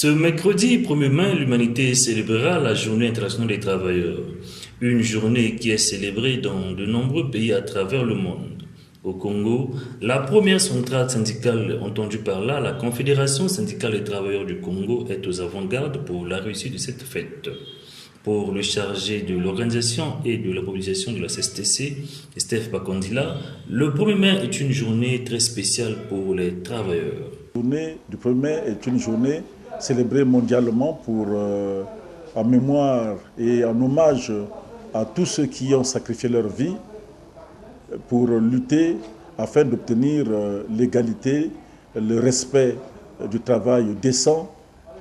Ce mercredi 1er mai, l'humanité célébrera la Journée internationale des travailleurs. Une journée qui est célébrée dans de nombreux pays à travers le monde. Au Congo, la première centrale syndicale entendue par là, la Confédération syndicale des travailleurs du Congo, est aux avant-gardes pour la réussite de cette fête. Pour le chargé de l'organisation et de la mobilisation de la CSTC, Steph Bakondila, le 1er mai est une journée très spéciale pour les travailleurs. La journée du 1er mai est une journée célébrée mondialement en mémoire et en hommage à tous ceux qui ont sacrifié leur vie pour lutter afin d'obtenir l'égalité, le respect du travail décent,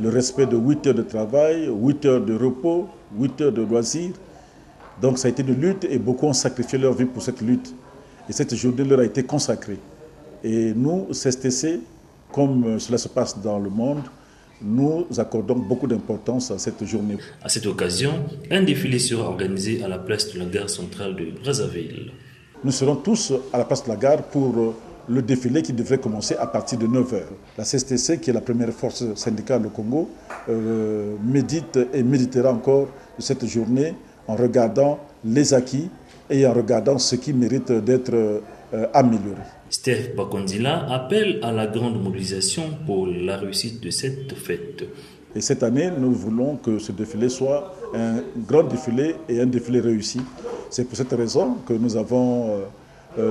le respect de 8 heures de travail, 8 heures de repos, 8 heures de loisirs. Donc ça a été une lutte et beaucoup ont sacrifié leur vie pour cette lutte. Et cette journée leur a été consacrée. Et nous, CSTC, comme cela se passe dans le monde, nous accordons beaucoup d'importance à cette journée. À cette occasion, un défilé sera organisé à la place de la gare centrale de Brazzaville. Nous serons tous à la place de la gare pour le défilé qui devrait commencer à partir de 9 h. La CSTC, qui est la première force syndicale au Congo, médite et méditera encore de cette journée en regardant les acquis et en regardant ce qui mérite d'être amélioré. Steph Bakondila appelle à la grande mobilisation pour la réussite de cette fête. Et cette année, nous voulons que ce défilé soit un grand défilé et un défilé réussi. C'est pour cette raison que nous avons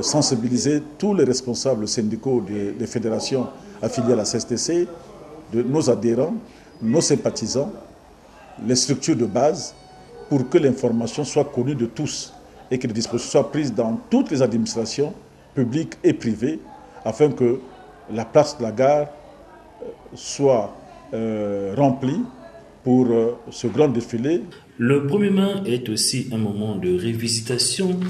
sensibilisé tous les responsables syndicaux des fédérations affiliées à la CSTC, de nos adhérents, nos sympathisants, les structures de base, pour que l'information soit connue de tous et que les dispositions soient prises dans toutes les administrations publiques et privées, afin que la place de la gare soit remplie pour ce grand défilé. Le 1er mai est aussi un moment de révisitation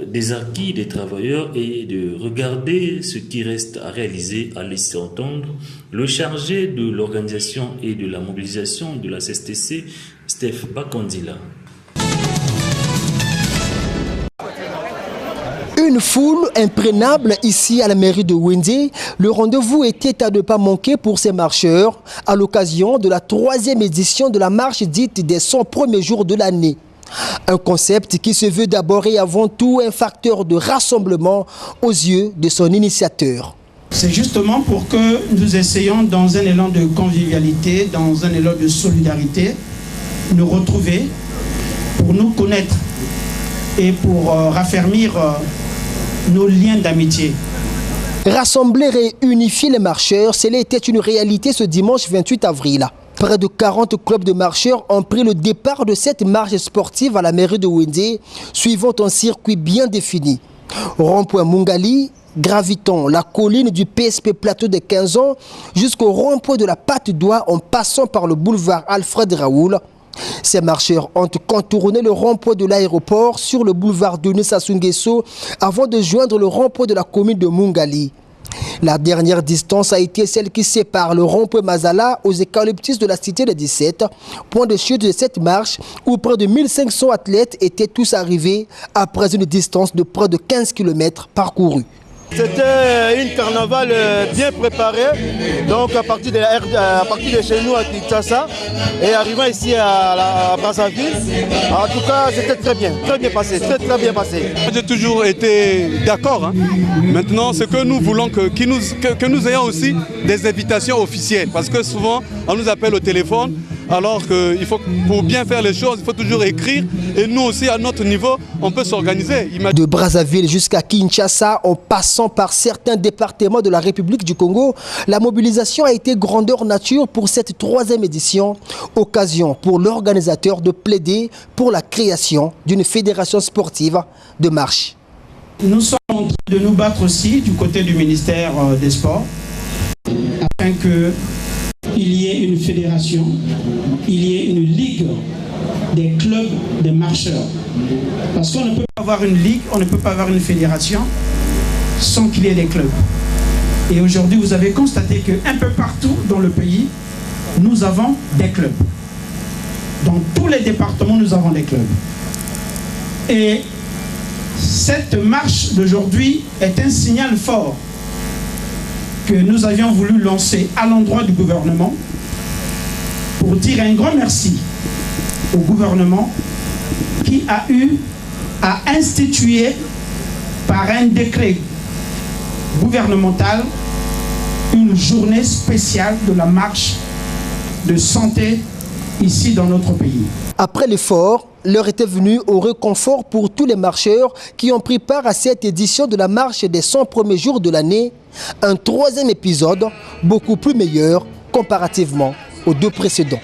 des acquis des travailleurs et de regarder ce qui reste à réaliser, à laisser entendre le chargé de l'organisation et de la mobilisation de la CSTC, Steph Bakondila. Une foule imprégnable ici à la mairie de Wende. Le rendez-vous était à ne pas manquer pour ces marcheurs à l'occasion de la 3e édition de la marche dite des 100 premiers jours de l'année. Un concept qui se veut d'abord et avant tout un facteur de rassemblement aux yeux de son initiateur. C'est justement pour que nous essayions dans un élan de convivialité, dans un élan de solidarité, nous retrouver, pour nous connaître et pour raffermir nos liens d'amitié. Rassembler et unifier les marcheurs, cela était une réalité ce dimanche 28 avril. Près de 40 clubs de marcheurs ont pris le départ de cette marche sportive à la mairie de Wende, suivant un circuit bien défini. Rond-point Mungali, gravitant la colline du PSP Plateau de 15 ans jusqu'au rond-point de la Patte d'Oie en passant par le boulevard Alfred Raoul. Ces marcheurs ont contourné le rond-point de l'aéroport sur le boulevard Denis Sassou Nguesso avant de joindre le rond-point de la commune de Mungali. La dernière distance a été celle qui sépare le rond-point Mazala aux eucalyptus de la cité des 17, point de chute de cette marche où près de 1500 athlètes étaient tous arrivés après une distance de près de 15 km parcourue. C'était une carnaval bien préparée, donc à partir de chez nous à Kinshasa et arrivant ici à Brazzaville. En tout cas, c'était très bien passé, très bien passé. J'ai toujours été d'accord. Maintenant, ce que nous voulons, que nous ayons aussi des invitations officielles, parce que souvent, on nous appelle au téléphone, alors qu'il faut, pour bien faire les choses, il faut toujours écrire. Et nous aussi, à notre niveau, on peut s'organiser. De Brazzaville jusqu'à Kinshasa, en passant par certains départements de la République du Congo, la mobilisation a été grandeur nature pour cette 3e édition. Occasion pour l'organisateur de plaider pour la création d'une fédération sportive de marche. Nous sommes en train de nous battre aussi du côté du ministère des Sports, afin que il y ait une fédération, il y ait une ligue des clubs de marcheurs. Parce qu'on ne peut pas avoir une ligue, on ne peut pas avoir une fédération sans qu'il y ait des clubs. Et aujourd'hui, vous avez constaté qu'un peu partout dans le pays, nous avons des clubs. Dans tous les départements, nous avons des clubs. Et cette marche d'aujourd'hui est un signal fort que nous avions voulu lancer à l'endroit du gouvernement pour dire un grand merci au gouvernement qui a eu à instituer par un décret gouvernemental une journée spéciale de la marche de santé ici dans notre pays. Après l'effort, l'heure était venue au réconfort pour tous les marcheurs qui ont pris part à cette édition de la marche des 100 premiers jours de l'année. Un troisième épisode beaucoup plus meilleur comparativement aux deux précédents.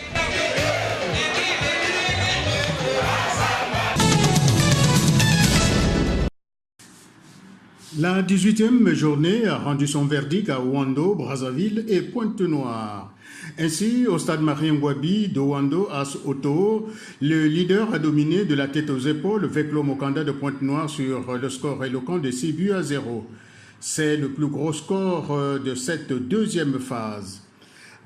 La 18e journée a rendu son verdict à Ouando, Brazzaville et Pointe-Noire. Ainsi, au stade Marien Ngouabi de Ouando à Oto, le leader a dominé de la tête aux épaules Veklo Mokanda de Pointe-Noire sur le score éloquent de 6-0. C'est le plus gros score de cette deuxième phase.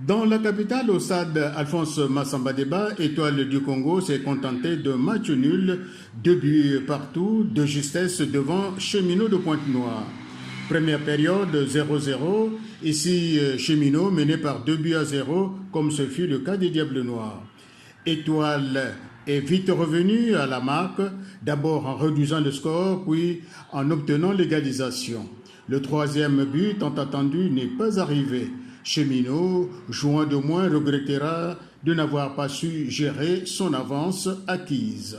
Dans la capitale, au stade Alphonse Massamba-Débat, Étoile du Congo s'est contenté de match nul, 2 buts partout, de justesse devant Cheminot de Pointe-Noire. Première période 0-0, ici Cheminot mené par 2-0 comme ce fut le cas des Diables Noirs. Étoile est vite revenu à la marque, d'abord en réduisant le score, puis en obtenant l'égalisation. Le troisième but, tant attendu, n'est pas arrivé. Cheminot, jouant de moins, regrettera de n'avoir pas su gérer son avance acquise.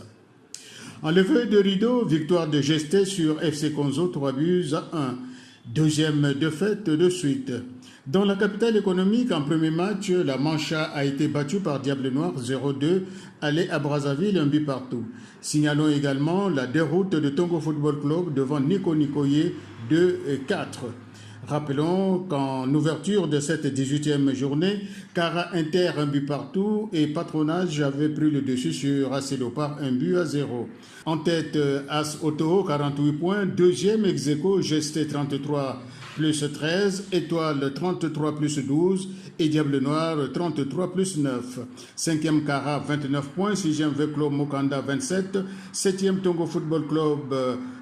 En levée de rideau, victoire de Gesté sur FC Konzo, 3-1. Deuxième défaite de suite. Dans la capitale économique, en premier match, la Mancha a été battue par Diable Noir 0-2, aller à Brazzaville, 1 but partout. Signalons également la déroute de Tongo Football Club devant Nico Nikoye 2-4. Rappelons qu'en ouverture de cette 18e journée, Cara Inter 1 but partout et Patronage avait pris le dessus sur AC Léopard 1-0. En tête, As Auto 48 points, deuxième ex-aequo Gesté 33 plus 13, Étoile 33 plus 12 et Diable Noir 33 plus 9. Cinquième Cara 29 points, sixième Veklo Mokanda 27, septième Tongo Football Club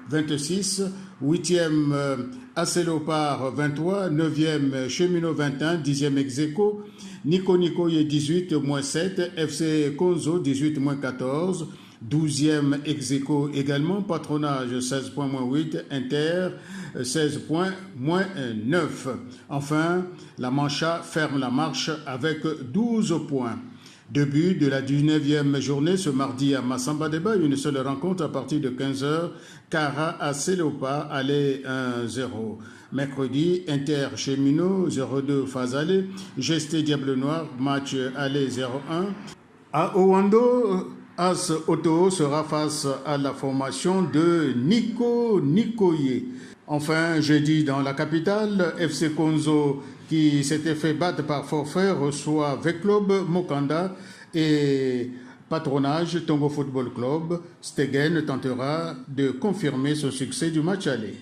26, huitième AC Léopard 23, 9e Cheminot 21, 10e ex-aequo, Nico Nikoye 18, moins 7, FC Konzo 18, moins 14, 12e ex-aequo également, Patronage 16 points, moins 8, Inter 16 points, moins 9. Enfin, la Mancha ferme la marche avec 12 points. Début de la 19e journée ce mardi à Massamba-Débat, une seule rencontre à partir de 15h, Cara à Léopard, aller 1-0. Mercredi, Inter Cheminot, 0-2 phase aller, Gesté Diable Noir, match aller 0-1. À Ouando, As Auto sera face à la formation de Nico Nikoye. Enfin, jeudi dans la capitale, FC Konzo qui s'était fait battre par forfait reçoit Veklob Mokanda et Patronage Tongo Football Club. Stegen tentera de confirmer ce succès du match aller.